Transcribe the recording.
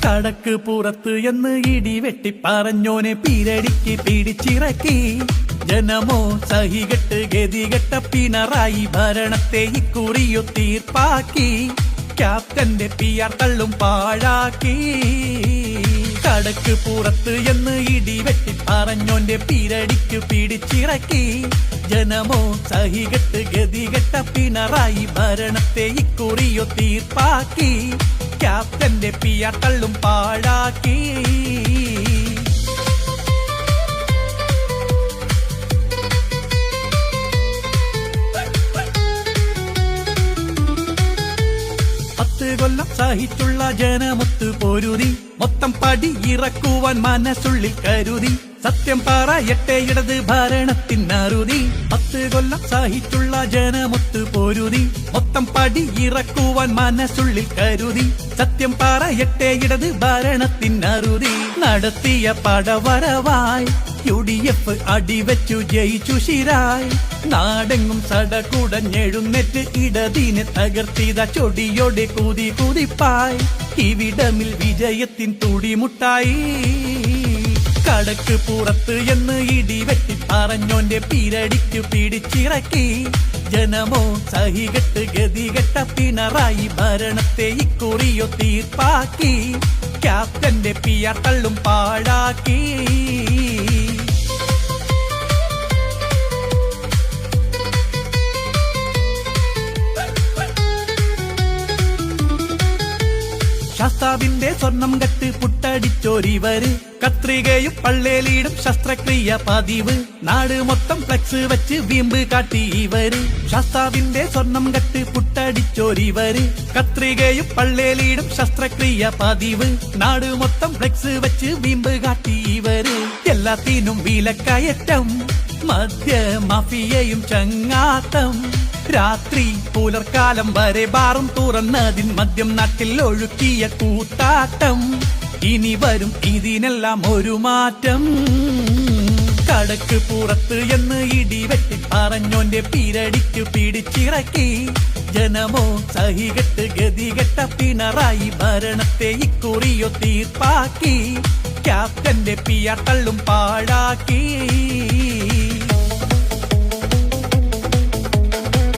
കടക്ക് പുറത്ത് എന്ന് ഇടിവെട്ടി പറഞ്ഞോനെ പീരടിക്ക് പിടിച്ചിറക്കി. ജനമോ സഹികെട്ട് ഗതികെട്ട പിണറായി ഭരണത്തെ ഇക്കുറിയോ തീർപ്പാക്കി. ക്യാപ്റ്റന്റെ PR തള്ളും പാഴാക്കി. കടക്ക് പുറത്ത് എന്ന് ഇടിവെട്ടി പറഞ്ഞോന്റെ പീരടിക്ക് പിടിച്ചിറക്കി. ജനമോ സഹികെട്ട് ഗതികെട്ട പിണറായി ഭരണത്തെ ഇക്കുറിയോ തീർപ്പാക്കി. ക്യാപ്റ്റന്റെ PR തള്ളും പാഴാക്കി. കൊല്ലം സഹിച്ചുള്ള ജനമൊത്ത് പൊരുതി. മൊത്തം പടി ഇറക്കുവാൻ മനസ്സുള്ളിൽ കരുതി. സത്യം പറയട്ടെ ഇടത് ഭരണത്തിനറുതി. 10 കൊല്ലം സഹിച്ചുള്ള ജനമൊത്ത് പൊരുതി. മൊത്തം പടി ഇറക്കുവാൻ മനസ്സുള്ളിൽ കരുതി. സത്യം പറയട്ടെ ഇടത് ഭരണത്തിനറുതി. നടത്തിയ പടവരവായി UDF അടിവെച്ചു ജയിച്ചു ശിരായി. നാടെങ്ങും സടകുടഞ്ഞെഴുന്നേറ്റ് ഇടതിനെ തകർത്തിത ചൊടിയോടെ കൂതി കുതിപ്പായി. ഇവിടമിൽ വിജയത്തിൻ തുടിമുട്ടായി. കടക്ക് പുറത്ത് എന്ന് ഇടിവെട്ടി പറഞ്ഞോന്റെ പീരടിക്ക് പിടിച്ചിറക്കി. ജനമോ സഹികെട്ട് ഗതികെട്ട പിണറായി ഭരണത്തെ ഇക്കുറിയോ തീർപ്പാക്കി. ക്യാപ്റ്റന്റെ PR തള്ളും പാഴാക്കി. ശാസ്താവിന്റെ സ്വർണം കെട്ട് പുട്ടടിച്ചോരിവര്. കത്രികയും പള്ളേലിടും ശസ്ത്രക്രിയ പതിവ്. നാട് മൊത്തം ഫ്ലെക്സ് വെച്ച് വീമ്പ് കാട്ടി ഇവര്. ശാസ്താവിന്റെ സ്വർണം കെട്ട് പുട്ടടിച്ചോരിവര്. കത്രികയും പള്ളേലിടും ശസ്ത്രക്രിയ പതിവ്. നാട് മൊത്തം ഫ്ലെക്സ് വെച്ച് വീമ്പ് കാട്ടി ഇവര്. എല്ലാത്തിനും വിലക്കയറ്റം, മദ്യ മാഫിയയും ചങ്ങാത്തം. രാത്രി പുലർക്കാലം വരെ ബാറും തുറന്നതിൻ മദ്യം നാട്ടിൽ ഒഴുക്കിയ കൂത്താട്ടം. ഇനി വരും ഇതിനെല്ലാം ഒരു മാറ്റം. കടക്ക് പുറത്ത് എന്ന് ഇടിവെട്ടി പറഞ്ഞോന്റെ പീരടിക്ക് പിടിച്ചിറക്കി. ജനമോ സഹികെട്ട് ഗതികെട്ട പിണറായി ഭരണത്തെ ഇക്കുറിയോ തീർപ്പാക്കി. ക്യാപ്റ്റന്റെ PR തള്ളും പാഴാക്കി.